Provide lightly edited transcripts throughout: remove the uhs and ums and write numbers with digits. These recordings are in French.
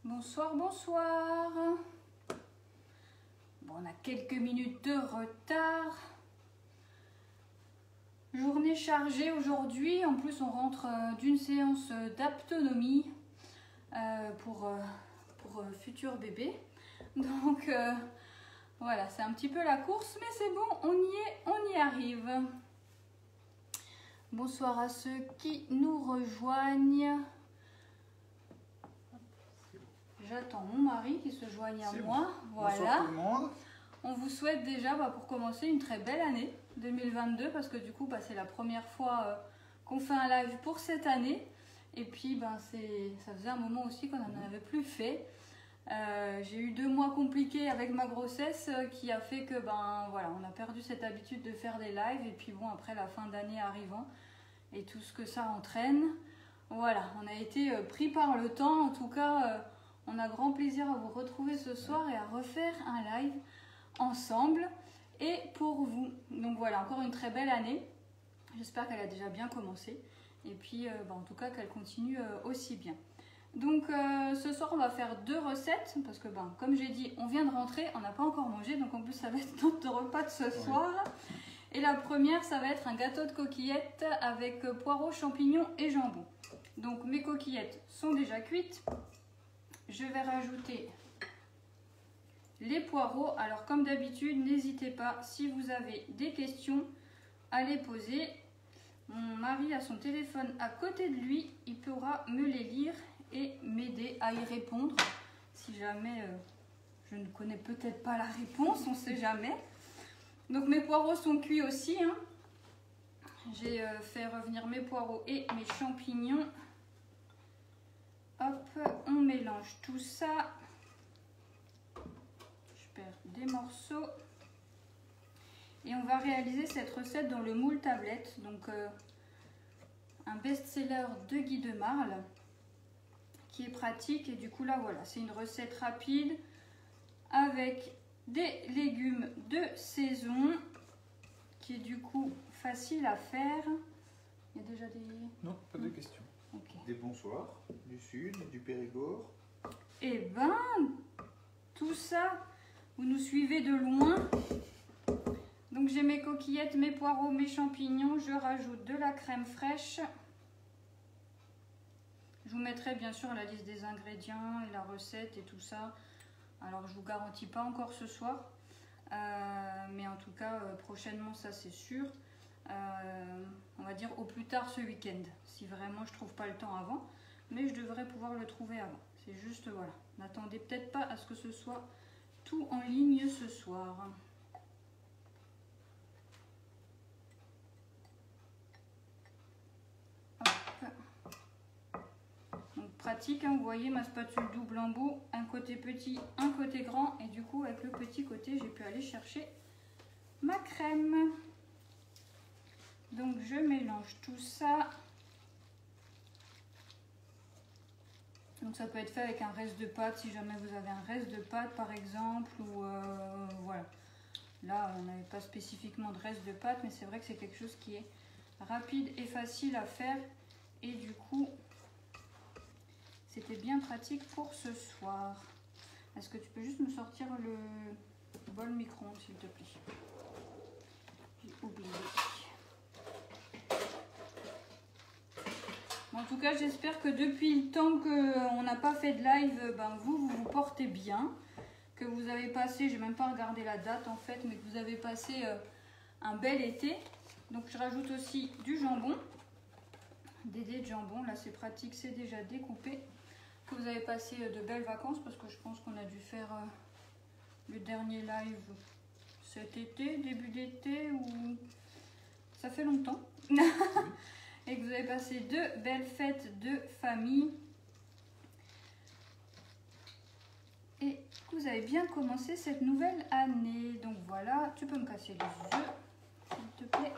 Bonsoir, bonsoir. Bon, on a quelques minutes de retard. Journée chargée aujourd'hui. En plus, on rentre d'une séance d'aptonomie pour futur bébé. Donc, voilà, c'est un petit peu la course, mais c'est bon, on y arrive. Bonsoir à ceux qui nous rejoignent. J'attends mon mari qui se joigne à moi. Voilà. Bonsoir tout le monde. On vous souhaite déjà pour commencer une très belle année 2022 parce que du coup c'est la première fois qu'on fait un live pour cette année. Et puis ça faisait un moment aussi qu'on n'en avait plus fait. J'ai eu 2 mois compliqués avec ma grossesse qui a fait que voilà, on a perdu cette habitude de faire des lives. Et puis bon, après la fin d'année arrivant et tout ce que ça entraîne, voilà, on a été pris par le temps. En tout cas, on a grand plaisir à vous retrouver ce soir et à refaire un live ensemble et pour vous. Donc voilà, encore une très belle année. J'espère qu'elle a déjà bien commencé et puis en tout cas qu'elle continue aussi bien. Donc ce soir on va faire 2 recettes parce que comme j'ai dit, on vient de rentrer, on n'a pas encore mangé, donc en plus ça va être notre repas de ce soir. Et la première, ça va être un gâteau de coquillettes avec poireaux, champignons et jambon. Donc mes coquillettes sont déjà cuites. Je vais rajouter les poireaux. Alors comme d'habitude, n'hésitez pas, si vous avez des questions, à les poser. Mon mari a son téléphone à côté de lui, il pourra me les lire et m'aider à y répondre. Si jamais je ne connais peut-être pas la réponse, on ne sait jamais. Donc mes poireaux sont cuits aussi. J'ai fait revenir mes poireaux et mes champignons. Hop, on mélange tout ça. Je perds des morceaux. Et on va réaliser cette recette dans le moule tablette. Donc un best-seller de Guy de Marle qui est pratique. Et du coup là voilà, c'est une recette rapide avec des légumes de saison qui est du coup facile à faire. Il y a déjà des... Non, pas de questions. Okay. Des bonsoirs, du sud, du Périgord. Et tout ça, vous nous suivez de loin. Donc j'ai mes coquillettes, mes poireaux, mes champignons. Je rajoute de la crème fraîche. Je vous mettrai bien sûr la liste des ingrédients et la recette et tout ça. Alors je vous garantis pas encore ce soir. Mais en tout cas prochainement, ça c'est sûr. On va dire au plus tard ce week-end, si vraiment je trouve pas le temps avant, mais je devrais pouvoir le trouver avant. C'est juste voilà, n'attendez peut-être pas à ce que ce soit tout en ligne ce soir. Hop. Donc pratique, vous voyez ma spatule double embout, un côté petit, un côté grand, et du coup avec le petit côté j'ai pu aller chercher ma crème. Donc je mélange tout ça. Donc ça peut être fait avec un reste de pâte si jamais vous avez un reste de pâte par exemple, ou voilà. Là on n'avait pas spécifiquement de reste de pâte, mais c'est vrai que c'est quelque chose qui est rapide et facile à faire et du coup c'était bien pratique pour ce soir. Est-ce que tu peux juste me sortir le bol micro-ondes s'il te plaît? J'ai oublié. En tout cas, j'espère que depuis le temps qu'on n'a pas fait de live, vous portez bien. Que vous avez passé, j'ai même pas regardé la date en fait, mais que vous avez passé un bel été. Donc je rajoute aussi du jambon. Des dés de jambon, là c'est pratique, c'est déjà découpé. Que vous avez passé de belles vacances parce que je pense qu'on a dû faire le dernier live cet été, début d'été ou... Ça fait longtemps. Et que vous avez passé 2 belles fêtes de famille. Et que vous avez bien commencé cette nouvelle année. Donc voilà, tu peux me casser les yeux, s'il te plaît.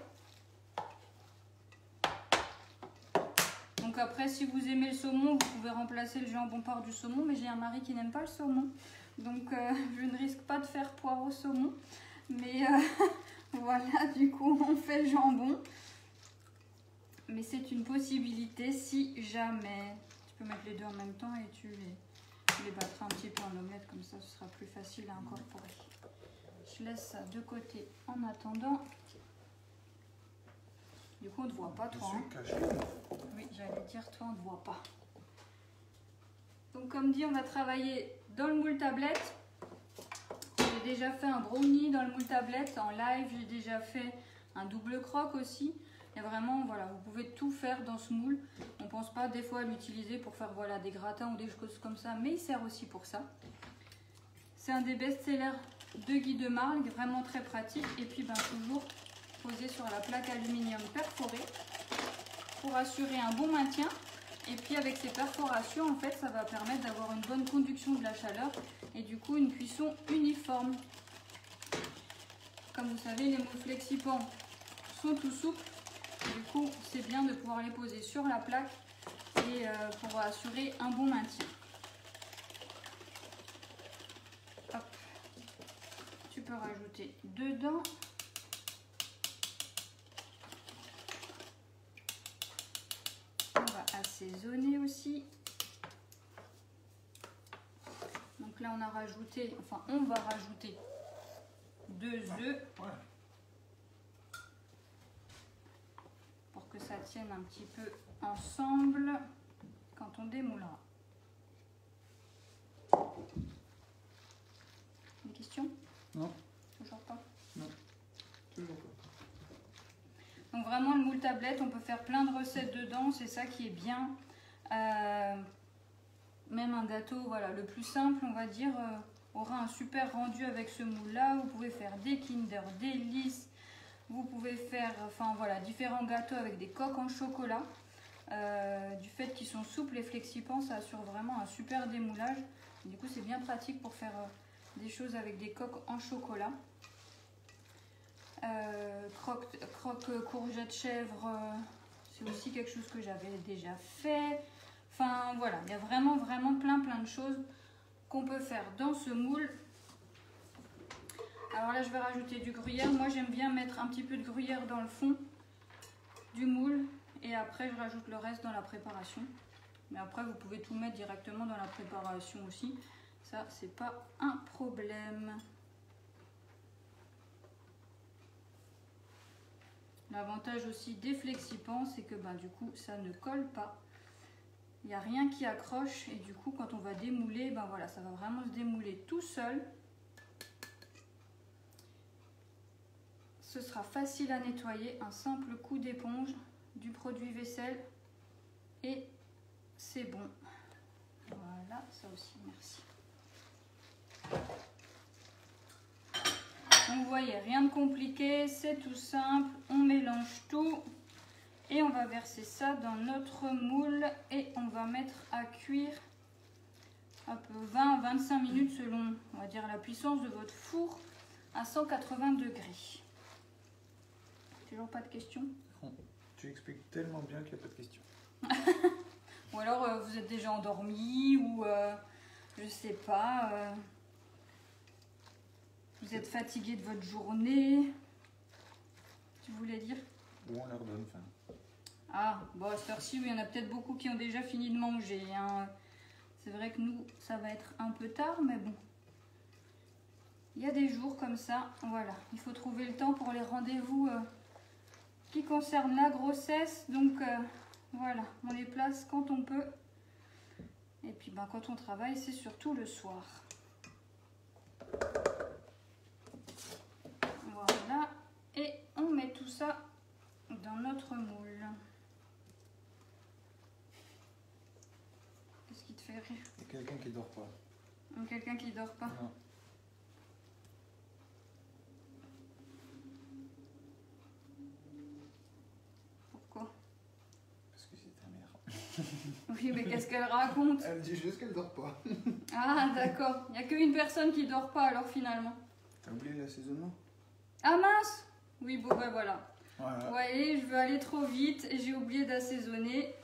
Donc après, si vous aimez le saumon, vous pouvez remplacer le jambon par du saumon. Mais j'ai un mari qui n'aime pas le saumon. Donc je ne risque pas de faire poireau saumon. Mais voilà, du coup, on fait jambon. Mais c'est une possibilité si jamais. Tu peux mettre les deux en même temps et tu les Je les battrai un petit peu en omelette, comme ça ce sera plus facile à incorporer. Je laisse ça de côté en attendant. Du coup on ne te voit pas toi. Hein. Oui, j'allais dire toi on ne te voit pas. Donc comme dit, on va travailler dans le moule tablette. J'ai déjà fait un brownie dans le moule tablette en live, j'ai déjà fait un double croque aussi. Et vraiment, voilà, vous pouvez tout faire dans ce moule. On ne pense pas des fois à l'utiliser pour faire voilà, des gratins ou des choses comme ça, mais il sert aussi pour ça. C'est un des best-sellers de Guy de Margue, vraiment très pratique. Et puis toujours posé sur la plaque aluminium perforée pour assurer un bon maintien. Et puis avec ces perforations, en fait, ça va permettre d'avoir une bonne conduction de la chaleur et du coup une cuisson uniforme. Comme vous savez, les moules Flexipans sont tout souples. Du coup, c'est bien de pouvoir les poser sur la plaque et pour assurer un bon maintien. Hop. Tu peux rajouter dedans. On va assaisonner aussi. Donc là, on a rajouté, enfin, on va rajouter 2 œufs. Pour que ça tienne un petit peu ensemble quand on démoulera. Une question? Non. Toujours pas? Non. Toujours pas. Donc vraiment le moule tablette, on peut faire plein de recettes dedans, c'est ça qui est bien. Même un gâteau, voilà, le plus simple, on va dire, aura un super rendu avec ce moule-là. Vous pouvez faire des Kinder Délices. Vous pouvez faire, enfin voilà, différents gâteaux avec des coques en chocolat. Du fait qu'ils sont souples et flexipants, ça assure vraiment un super démoulage. Du coup, c'est bien pratique pour faire des choses avec des coques en chocolat. Croque courgette chèvre, c'est aussi quelque chose que j'avais déjà fait. Enfin voilà, il y a vraiment plein de choses qu'on peut faire dans ce moule. Alors là, je vais rajouter du gruyère. Moi, j'aime bien mettre un petit peu de gruyère dans le fond du moule. Et après, je rajoute le reste dans la préparation. Mais après, vous pouvez tout mettre directement dans la préparation aussi. Ça, c'est pas un problème. L'avantage aussi des flexipans, c'est que du coup, ça ne colle pas. Il n'y a rien qui accroche. Et du coup, quand on va démouler, voilà, ça va vraiment se démouler tout seul. Ce sera facile à nettoyer, un simple coup d'éponge, du produit vaisselle et c'est bon. Voilà, ça aussi, merci. Donc vous voyez, rien de compliqué, c'est tout simple. On mélange tout et on va verser ça dans notre moule et on va mettre à cuire un peu 20-25 minutes selon, on va dire, la puissance de votre four à 180 degrés. Toujours pas de questions? Non. Tu expliques tellement bien qu'il n'y a pas de questions. Ou alors vous êtes déjà endormi ou je sais pas. Vous êtes fatigué de votre journée. Tu voulais dire? Ou on leur donne faim. Ah, bon, à cette heure-ci, il y en a peut-être beaucoup qui ont déjà fini de manger. Hein. C'est vrai que nous, ça va être un peu tard, mais bon. Il y a des jours comme ça, voilà. Il faut trouver le temps pour les rendez-vous qui concernent la grossesse. Donc, voilà, on les place quand on peut. Et puis, quand on travaille, c'est surtout le soir. Voilà. Et on met tout ça dans notre moule. Qu'est-ce qui te fait rire? Il y a quelqu'un qui dort pas. Quelqu'un qui dort pas? Non. Pourquoi? Parce que c'est ta mère. Oui, mais qu'est-ce qu'elle raconte? Elle dit juste qu'elle dort pas. Ah, d'accord. Il n'y a qu'une personne qui dort pas alors finalement. T'as oublié l'assaisonnement? Ah mince! Oui, bon voilà. Voilà. Ouais, je veux aller trop vite et j'ai oublié d'assaisonner.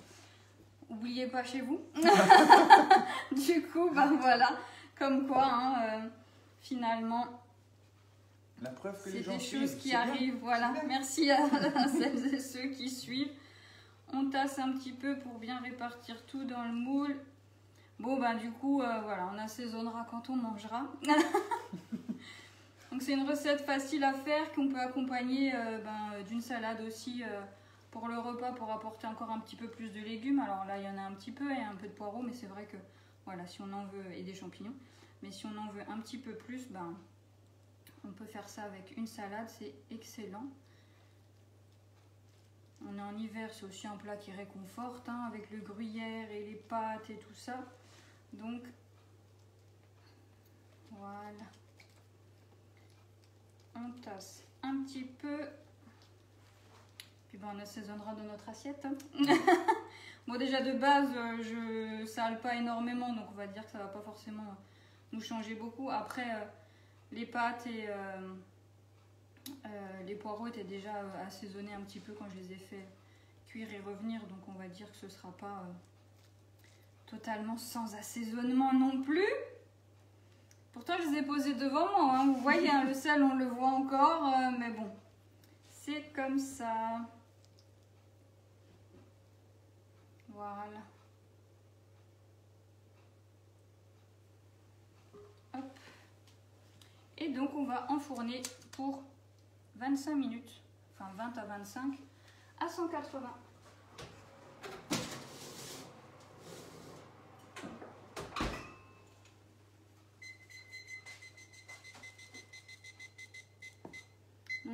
Oubliez pas chez vous. Du coup, voilà. Comme quoi, hein, finalement, La preuve que c'est les gens des suivent, choses qui c'est arrivent. bien. Voilà. C'est bien. Merci à celles et ceux qui suivent. On tasse un petit peu pour bien répartir tout dans le moule. Bon, ben du coup, voilà, on assaisonnera quand on mangera. Donc c'est une recette facile à faire qu'on peut accompagner d'une salade aussi pour le repas pour apporter encore un petit peu plus de légumes. Alors là, il y en a un petit peu et un peu de poireaux, mais c'est vrai que voilà, si on en veut, et des champignons, mais si on en veut un petit peu plus, ben, on peut faire ça avec une salade, c'est excellent. On est en hiver, c'est aussi un plat qui réconforte, hein, avec le gruyère et les pâtes et tout ça. Donc, voilà. On tasse un petit peu. Puis ben, on assaisonnera dans notre assiette. Hein. Bon, déjà de base, je sale pas énormément, donc on va dire que ça va pas forcément nous changer beaucoup. Après, les pâtes et les poireaux étaient déjà assaisonnés un petit peu quand je les ai fait cuire et revenir, donc on va dire que ce sera pas totalement sans assaisonnement non plus. Pourtant, je les ai posés devant moi, hein. Vous voyez, hein, le sel, on le voit encore, mais bon, c'est comme ça. Voilà. Hop. Et donc, on va enfourner pour 25 minutes, enfin 20 à 25, à 180.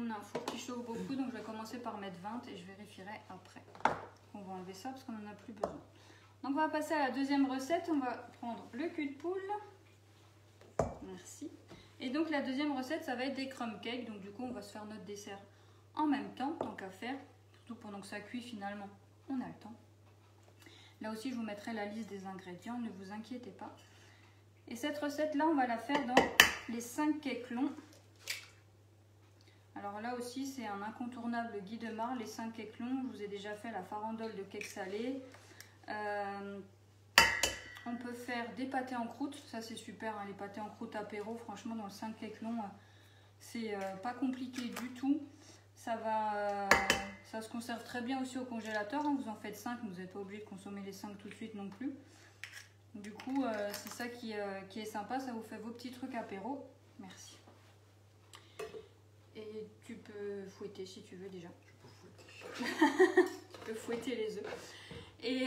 On a un four qui chauffe beaucoup, donc je vais commencer par mettre 20 et je vérifierai après. On va enlever ça parce qu'on n'en a plus besoin. Donc on va passer à la deuxième recette. On va prendre le cul de poule. Merci. Et donc la deuxième recette, ça va être des crumb cakes. Donc du coup, on va se faire notre dessert en même temps, tant qu'à faire. Surtout pendant que ça cuit finalement, on a le temps. Là aussi, je vous mettrai la liste des ingrédients, ne vous inquiétez pas. Et cette recette-là, on va la faire dans les 5 cakes longs. Alors là aussi, c'est un incontournable Guy Demar, les 5 cakes longs. Je vous ai déjà fait la farandole de cakes salés. On peut faire des pâtés en croûte. Ça, c'est super, hein, les pâtés en croûte apéro. Franchement, dans le 5 cakes longs, c'est pas compliqué du tout. Ça se conserve très bien aussi au congélateur. Hein. Vous en faites 5, vous n'êtes pas obligé de consommer les 5 tout de suite non plus. Du coup, c'est ça qui est sympa. Ça vous fait vos petits trucs apéro. Merci. Et tu peux fouetter si tu veux déjà. Je peux fouetter. Tu peux fouetter les œufs. Et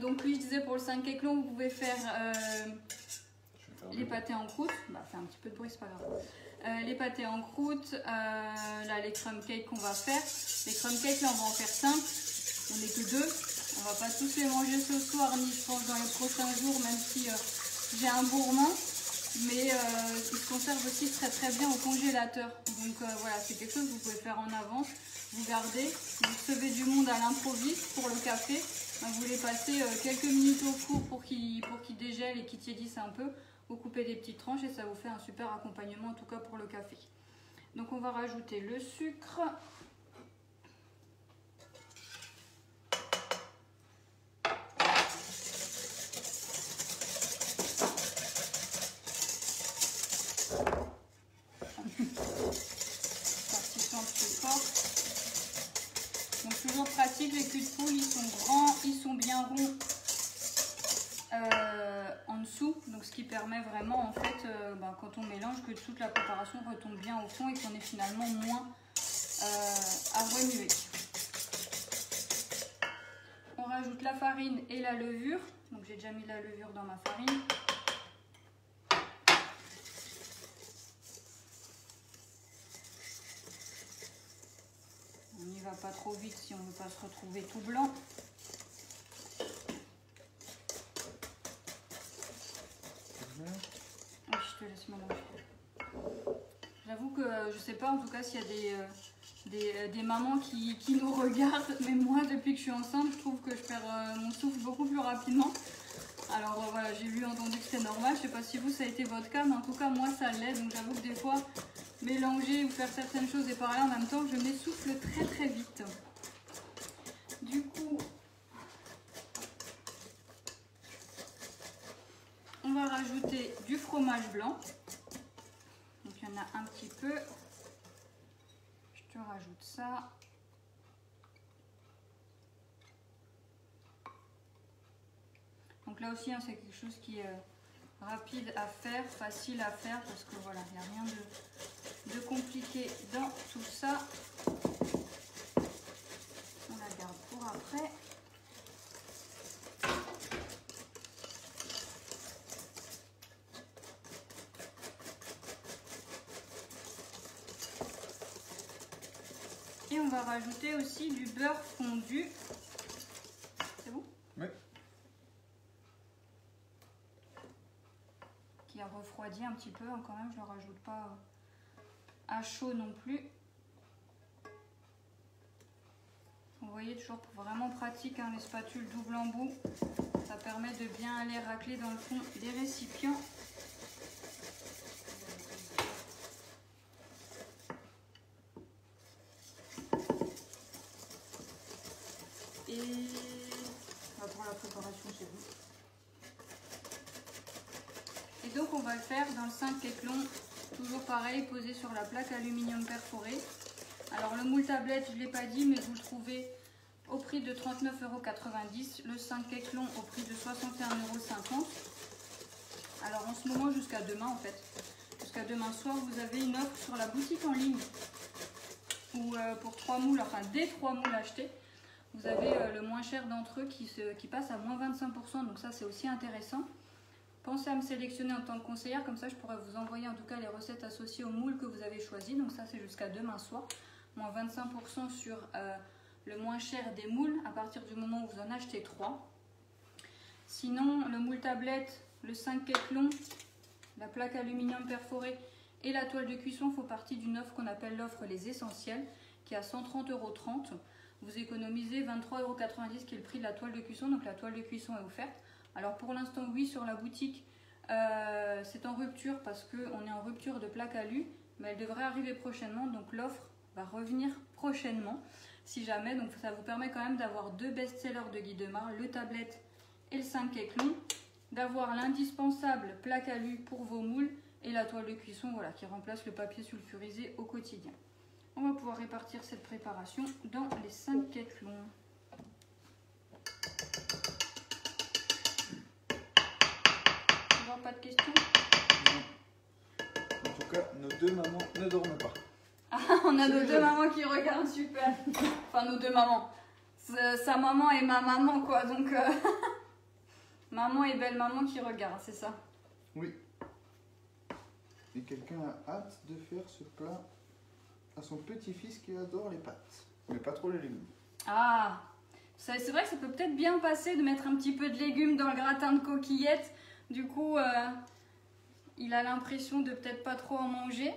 donc lui, je disais pour le 5 cakes long, vous pouvez faire les pâtés en croûte. Bah, fais un petit peu de bruit, c'est pas grave. Les pâtés en croûte, là les crumb cakes qu'on va faire. Les crumb cakes, là on va en faire 5. On n'est que 2. On va pas tous les manger ce soir, ni je pense dans les prochains jours, même si j'ai un gourmand. Mais il se conserve aussi très très bien au congélateur. Donc voilà, c'est quelque chose que vous pouvez faire en avance. Vous gardez, vous recevez du monde à l'improviste pour le café. Vous les passez quelques minutes au four pour qu'il dégèle et qu'il tiédisse un peu. Vous coupez des petites tranches et ça vous fait un super accompagnement, en tout cas pour le café. Donc on va rajouter le sucre. Donc toujours pratique, les culs de poule, ils sont grands, ils sont bien ronds en dessous, donc ce qui permet vraiment en fait quand on mélange que toute la préparation retombe bien au fond et qu'on ait finalement moins à remuer. On rajoute la farine et la levure, donc j'ai déjà mis la levure dans ma farine. On n'y va pas trop vite si on ne veut pas se retrouver tout blanc. Oui, je te laisse mélanger. J'avoue que je sais pas en tout cas s'il y a des mamans qui nous regardent, mais moi depuis que je suis enceinte, je trouve que je perds mon souffle beaucoup plus rapidement. Alors voilà, j'ai vu entendu que c'était normal, je sais pas si vous ça a été votre cas, mais en tout cas moi ça l'est, donc j'avoue que des fois mélanger ou faire certaines choses et parler en même temps, je m'essouffle très très vite. Du coup, on va rajouter du fromage blanc. Donc il y en a un petit peu. Je te rajoute ça. Donc Donc là aussi, hein, c'est quelque chose qui est rapide à faire, facile à faire, parce que voilà, il n'y a rien de compliqué dans tout ça. On la garde pour après. Et on va rajouter aussi du beurre fondu. C'est bon? Oui. Qui a refroidi un petit peu, hein, quand même, je ne le rajoute pas à chaud non plus. Vous voyez, toujours vraiment pratique, hein, les spatules double embout. Ça permet de bien aller racler dans le fond des récipients. Et pour la préparation, c'est bon. Et donc on va le faire dans le 5 échelons, toujours pareil, posé sur la plaque aluminium perforée. Alors le moule tablette, je ne l'ai pas dit, mais vous le trouvez au prix de 39,90 €, le 5 échelons au prix de 61,50 €. Alors en ce moment jusqu'à demain en fait, jusqu'à demain soir, vous avez une offre sur la boutique en ligne où pour 3 moules, enfin des 3 moules achetés, vous avez le moins cher d'entre eux qui passe à moins 25%, donc ça c'est aussi intéressant. Pensez à me sélectionner en tant que conseillère, comme ça je pourrais vous envoyer en tout cas les recettes associées au moule que vous avez choisi. Donc ça c'est jusqu'à demain soir, moins 25% sur le moins cher des moules à partir du moment où vous en achetez 3. Sinon le moule tablette, le 5 échelons, la plaque aluminium perforée et la toile de cuisson font partie d'une offre qu'on appelle l'offre les essentiels, qui est à 130,30 €. Vous économisez 23,90 € qui est le prix de la toile de cuisson, donc la toile de cuisson est offerte. Alors pour l'instant oui, sur la boutique c'est en rupture parce qu'on est en rupture de plaque alu, mais elle devrait arriver prochainement, donc l'offre va revenir prochainement si jamais. Donc ça vous permet quand même d'avoir 2 best-sellers de Guy Demar, le tablette et le 5 échelons, d'avoir l'indispensable plaque alu pour vos moules et la toile de cuisson, voilà, qui remplace le papier sulfurisé au quotidien. On va pouvoir répartir cette préparation dans les 5 échelons. Pas de questions? En tout cas, nos 2 mamans ne dorment pas. Ah, on a nos 2 mamans qui regardent, super. Enfin, nos 2 mamans. Sa maman et ma maman, quoi. Donc, maman et belle maman qui regardent, c'est ça? Oui. Et quelqu'un a hâte de faire ce plat à son petit-fils qui adore les pâtes, mais pas trop les légumes. Ah, c'est vrai que ça peut peut-être bien passer de mettre un petit peu de légumes dans le gratin de coquillettes. Du coup, il a l'impression de peut-être pas trop en manger.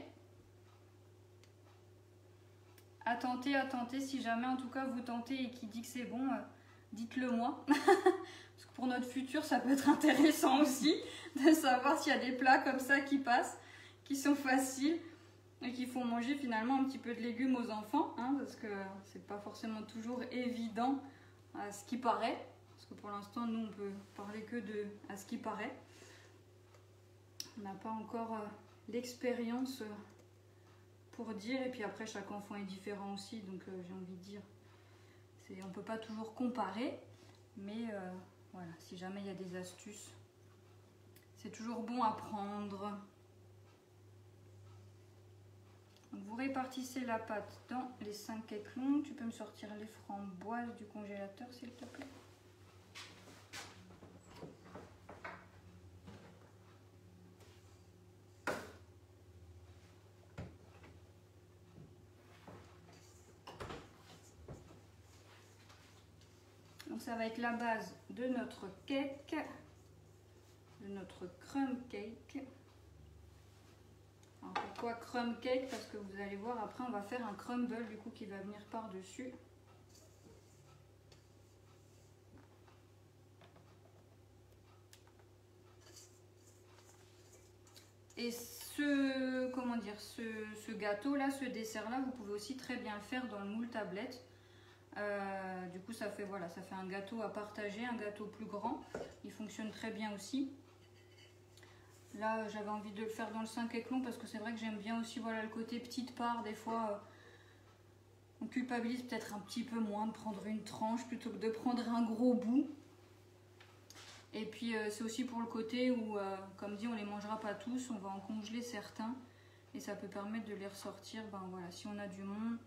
À tenter, si jamais en tout cas vous tentez et qu'il dit que c'est bon, dites-le moi. Parce que pour notre futur, ça peut être intéressant aussi de savoir s'il y a des plats comme ça qui passent, qui sont faciles et qui font manger finalement un petit peu de légumes aux enfants, hein, parce que c'est pas forcément toujours évident à ce qui paraît. Parce que pour l'instant, nous, on peut parler que de à ce qui paraît. On n'a pas encore l'expérience pour dire. Et puis après, chaque enfant est différent aussi. Donc, j'ai envie de dire, on ne peut pas toujours comparer. Mais voilà, si jamais il y a des astuces, c'est toujours bon à prendre. Donc, vous répartissez la pâte dans les 5 échelons. Tu peux me sortir les framboises du congélateur, s'il te plaît? Donc ça va être la base de notre cake, de notre crumb cake. Alors pourquoi crumb cake? Parce que vous allez voir, après on va faire un crumble du coup qui va venir par-dessus. Et ce gâteau là, ce dessert là, vous pouvez aussi très bien le faire dans le moule tablette. Du coup ça fait un gâteau à partager, un gâteau plus grand. Il fonctionne très bien aussi. Là j'avais envie de le faire dans le 5 échelons parce que c'est vrai que j'aime bien aussi le côté petite part. Des fois on culpabilise peut-être un petit peu moins de prendre une tranche plutôt que de prendre un gros bout. Et puis c'est aussi pour le côté où, comme dit, on les mangera pas tous, on va en congeler certains. Et ça peut permettre de les ressortir, ben voilà, si on a du monde,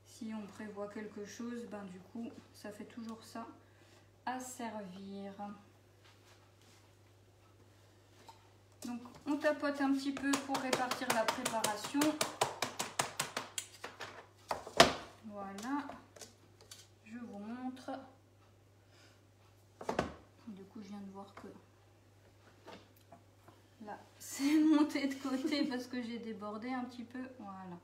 si on prévoit quelque chose, ben du coup, ça fait toujours ça à servir. Donc on tapote un petit peu pour répartir la préparation. Voilà, je vous montre. Du coup, je viens de voir que là, c'est monté de côté parce que j'ai débordé un petit peu. Voilà.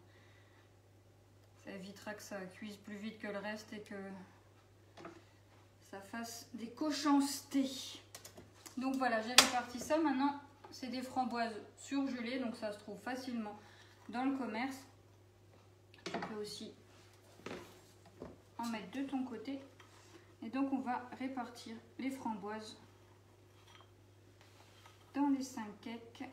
Ça évitera que ça cuise plus vite que le reste et que ça fasse des cochoncetés. Donc voilà, j'ai réparti ça. Maintenant, c'est des framboises surgelées, donc ça se trouve facilement dans le commerce. Tu peux aussi en mettre de ton côté. Et donc, on va répartir les framboises dans les 5 cakes.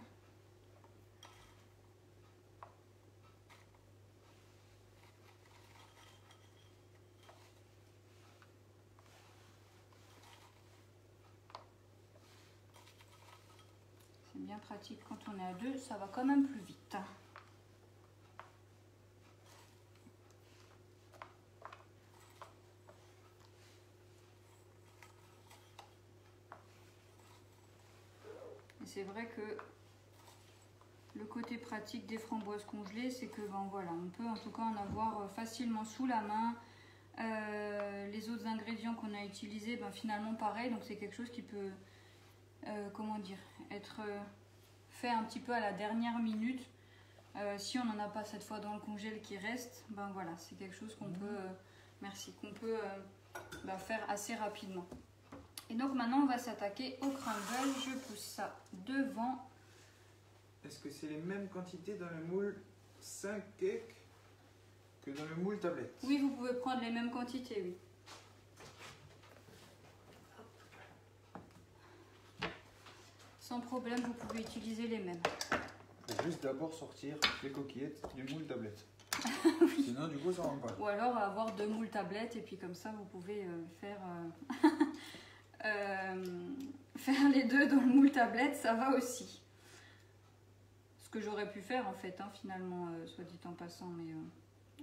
C'est bien pratique quand on est à 2, ça va quand même plus vite. C'est vrai que le côté pratique des framboises congelées, c'est que ben voilà, on peut en tout cas en avoir facilement sous la main. Les autres ingrédients qu'on a utilisés, ben finalement pareil, donc c'est quelque chose qui peut, comment dire, être fait un petit peu à la dernière minute. Si on n'en a pas cette fois dans le congèle qui reste, ben voilà, c'est quelque chose qu'on peut, merci, qu'on peut ben faire assez rapidement. Et donc maintenant on va s'attaquer au crumble. Je pousse ça devant. Est-ce que c'est les mêmes quantités dans le moule 5 cakes que dans le moule tablette? Oui, vous pouvez prendre les mêmes quantités, oui. Sans problème, vous pouvez utiliser les mêmes. Il faut juste d'abord sortir les coquillettes du moule tablette. Oui. Sinon du coup ça rentre pas. Ou alors avoir 2 moules tablettes et puis comme ça vous pouvez faire faire les deux dans le moule tablette, ça va aussi. Ce que j'aurais pu faire en fait, hein, finalement, soit dit en passant, mais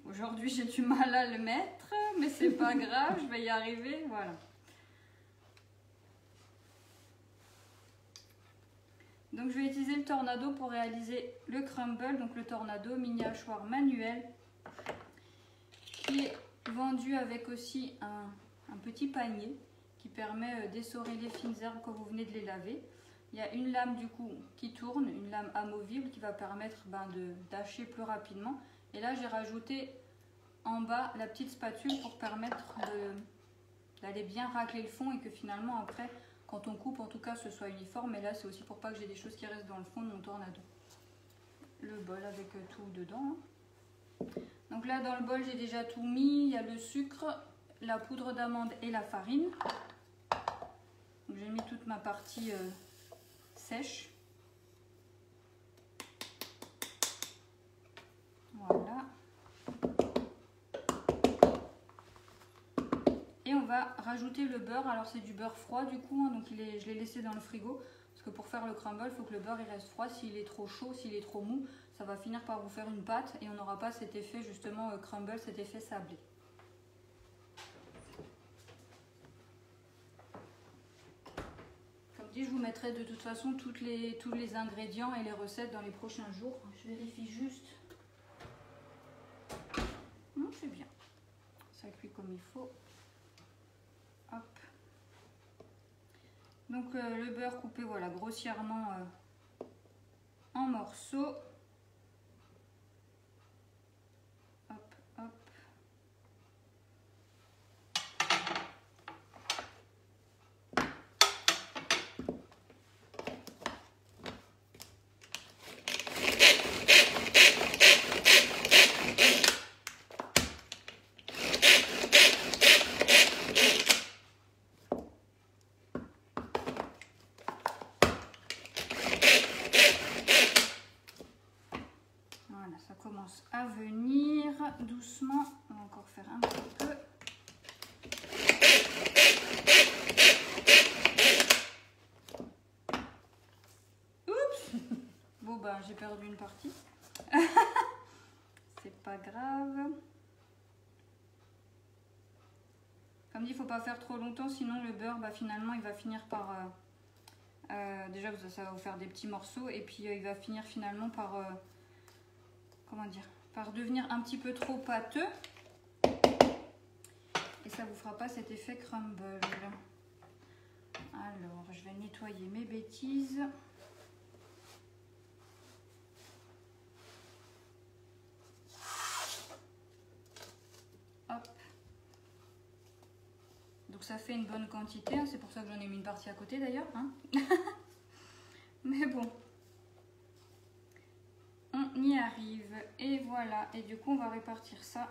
aujourd'hui j'ai du mal à le mettre, mais c'est pas grave, je vais y arriver, voilà. Donc je vais utiliser le tornado pour réaliser le crumble, donc le tornado mini hachoir manuel, qui est vendu avec aussi un petit panier qui permet d'essorer les fines herbes quand vous venez de les laver. Il y a une lame du coup qui tourne, une lame amovible qui va permettre d'hacher plus rapidement. Et là j'ai rajouté en bas la petite spatule pour permettre d'aller bien racler le fond et que finalement après quand on coupe en tout cas ce soit uniforme. Et là c'est aussi pour pas que j'ai des choses qui restent dans le fond de mon tornado. Le bol avec tout dedans. Donc là dans le bol j'ai déjà tout mis, il y a le sucre, la poudre d'amande et la farine. J'ai mis toute ma partie sèche. Voilà. Et on va rajouter le beurre. Alors c'est du beurre froid du coup, hein, donc je l'ai laissé dans le frigo. Parce que pour faire le crumble, il faut que le beurre il reste froid. S'il est trop chaud, s'il est trop mou, ça va finir par vous faire une pâte. Et on n'aura pas cet effet justement crumble, cet effet sablé. Je vous mettrai de toute façon tous les ingrédients et les recettes dans les prochains jours. Je vérifie juste. Non, c'est bien. Ça cuit comme il faut. Hop. Donc le beurre coupé voilà, grossièrement en morceaux. Hop, hop. j'ai perdu une partie. C'est pas grave. Comme dit, il ne faut pas faire trop longtemps, sinon le beurre, bah, finalement, il va finir par... déjà, ça va vous faire des petits morceaux. Et puis, il va finir finalement par... comment dire? Par devenir un petit peu trop pâteux. Et ça ne vous fera pas cet effet crumble. Alors, je vais nettoyer mes bêtises. Hop. Donc ça fait une bonne quantité, hein. C'est pour ça que j'en ai mis une partie à côté d'ailleurs. Hein. Mais bon. On y arrive. Et voilà. Et du coup, on va répartir ça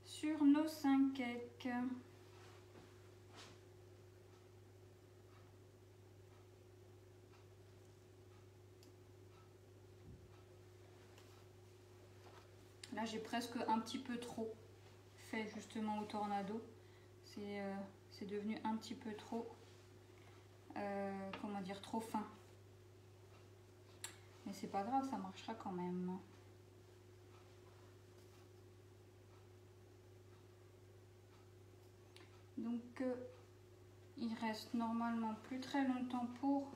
sur nos 5 cakes. Là, j'ai presque un petit peu trop fait justement au tornado. C'est devenu un petit peu trop, comment dire, trop fin. Mais c'est pas grave, ça marchera quand même. Donc, il reste normalement plus très longtemps pour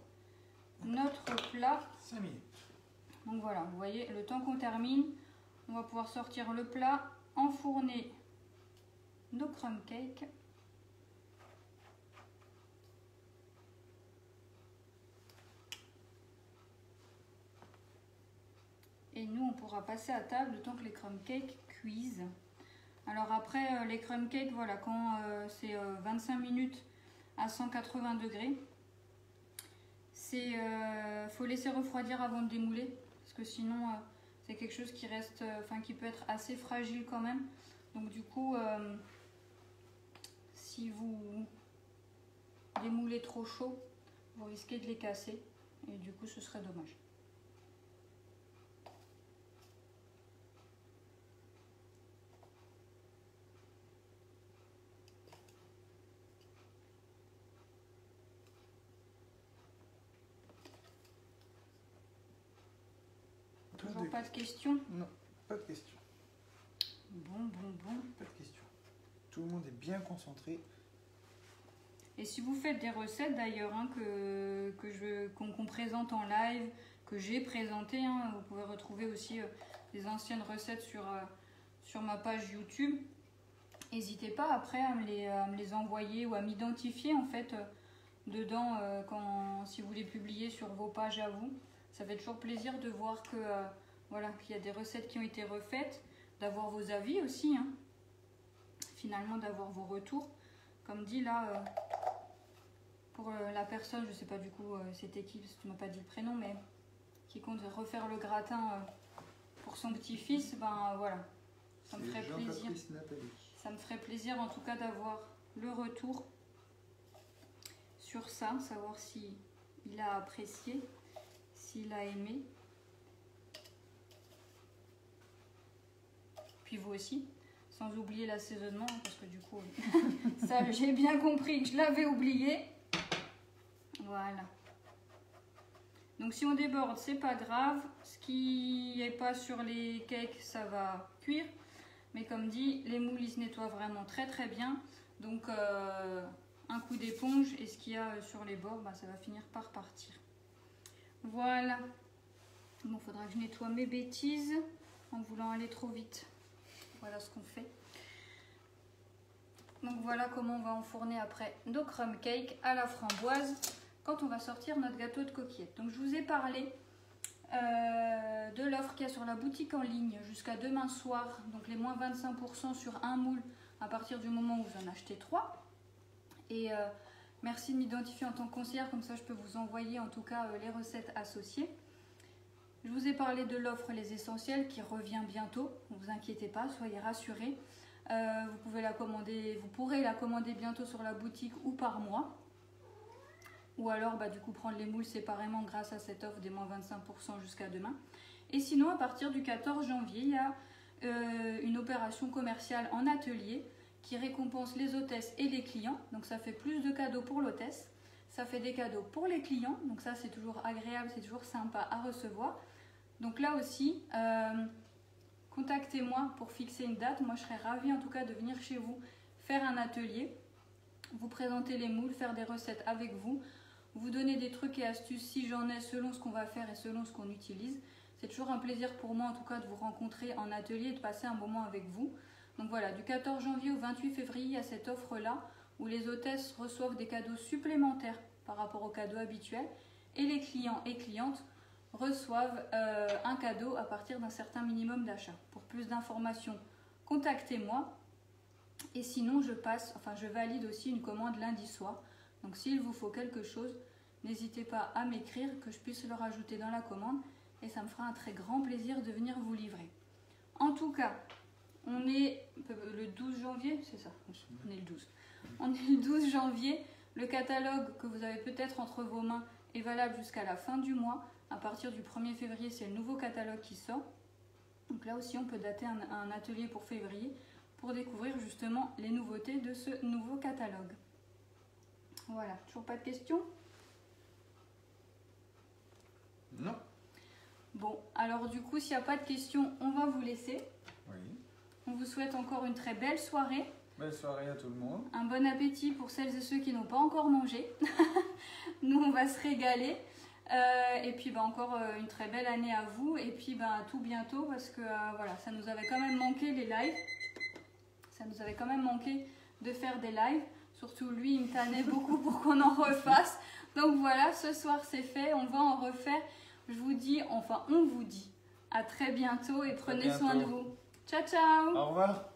notre plat. 5 minutes. Donc voilà, vous voyez, le temps qu'on termine, on va pouvoir sortir le plat, enfourner nos crumb cakes. Et nous, on pourra passer à table le temps que les crumb cakes cuisent. Alors après, les crumb cakes, voilà, quand c'est 25 minutes à 180 degrés, faut laisser refroidir avant de démouler. Parce que sinon, c'est quelque chose qui reste, qui peut être assez fragile quand même. Donc du coup, si vous démoulez trop chaud, vous risquez de les casser. Et du coup, ce serait dommage. Toujours pas de questions? Non, pas de questions. Bon. Pas de questions. Tout le monde est bien concentré. Et si vous faites des recettes d'ailleurs, hein, qu'on présente en live, que j'ai présenté, hein, vous pouvez retrouver aussi des anciennes recettes sur ma page YouTube. N'hésitez pas après à me les envoyer ou à m'identifier en fait dedans si vous les publiez sur vos pages à vous. Ça fait toujours plaisir de voir que voilà, qu'il y a des recettes qui ont été refaites, d'avoir vos avis aussi, hein. Finalement d'avoir vos retours. Comme dit là, pour la personne, je sais pas du coup c'était qui, parce que tu m'as pas dit le prénom, mais qui compte refaire le gratin pour son petit-fils, ben voilà, ça me ferait plaisir. Ça me ferait plaisir en tout cas d'avoir le retour sur ça, savoir si il a apprécié, s'il a aimé. Puis vous aussi, sans oublier l'assaisonnement, parce que du coup, ça j'ai bien compris que je l'avais oublié. Voilà. Donc si on déborde, c'est pas grave. Ce qui n'est pas sur les cakes, ça va cuire. Mais comme dit, les moules, ils se nettoient vraiment très très bien. Donc un coup d'éponge et ce qu'il y a sur les bords, bah, ça va finir par partir. Voilà. Bon, faudra que je nettoie mes bêtises en voulant aller trop vite. Voilà ce qu'on fait. Donc voilà comment on va enfourner après nos crumb cakes à la framboise quand on va sortir notre gâteau de coquillettes. Donc je vous ai parlé de l'offre qu'il y a sur la boutique en ligne jusqu'à demain soir. Donc les moins 25% sur un moule à partir du moment où vous en achetez 3. Et merci de m'identifier en tant que conseillère, comme ça je peux vous envoyer en tout cas les recettes associées. Je vous ai parlé de l'offre Les Essentiels qui revient bientôt, ne vous inquiétez pas, soyez rassurés. Vous pourrez la commander bientôt sur la boutique ou par mois. Ou alors du coup prendre les moules séparément grâce à cette offre des moins 25% jusqu'à demain. Et sinon à partir du 14 janvier, il y a une opération commerciale en atelier qui récompense les hôtesses et les clients. Donc ça fait plus de cadeaux pour l'hôtesse. ça fait des cadeaux pour les clients. Donc ça, c'est toujours agréable, c'est toujours sympa à recevoir. Donc là aussi, contactez-moi pour fixer une date. Moi, je serais ravie en tout cas de venir chez vous faire un atelier, vous présenter les moules, faire des recettes avec vous, vous donner des trucs et astuces si j'en ai selon ce qu'on va faire et selon ce qu'on utilise. C'est toujours un plaisir pour moi en tout cas de vous rencontrer en atelier et de passer un moment avec vous. Donc voilà, du 14 janvier au 28 février, il y a cette offre-là où les hôtesses reçoivent des cadeaux supplémentaires par rapport aux cadeaux habituels et les clients et clientes reçoivent un cadeau à partir d'un certain minimum d'achat. Pour plus d'informations, contactez-moi. Et sinon, je valide aussi une commande lundi soir. Donc s'il vous faut quelque chose, n'hésitez pas à m'écrire que je puisse le rajouter dans la commande et ça me fera un très grand plaisir de venir vous livrer. En tout cas, on est le 12 janvier, c'est ça, on est le 12. On est le 12 janvier, le catalogue que vous avez peut-être entre vos mains est valable jusqu'à la fin du mois. À partir du 1er février, c'est le nouveau catalogue qui sort. Donc là aussi, on peut dater un atelier pour février pour découvrir justement les nouveautés de ce nouveau catalogue. Voilà, toujours pas de questions? Non. Bon, alors du coup, s'il n'y a pas de questions, on va vous laisser. Oui. On vous souhaite encore une très belle soirée. Belle soirée à tout le monde. Un bon appétit pour celles et ceux qui n'ont pas encore mangé. Nous, on va se régaler. Et puis encore une très belle année à vous. Et puis à tout bientôt parce que voilà, ça nous avait quand même manqué les lives. Ça nous avait quand même manqué de faire des lives. Surtout lui, il me tannait beaucoup pour qu'on en refasse. Donc voilà, ce soir c'est fait, on va en refaire. Je vous dis, enfin on vous dit, à très bientôt et prenez soin de vous. Ciao, ciao! Au revoir!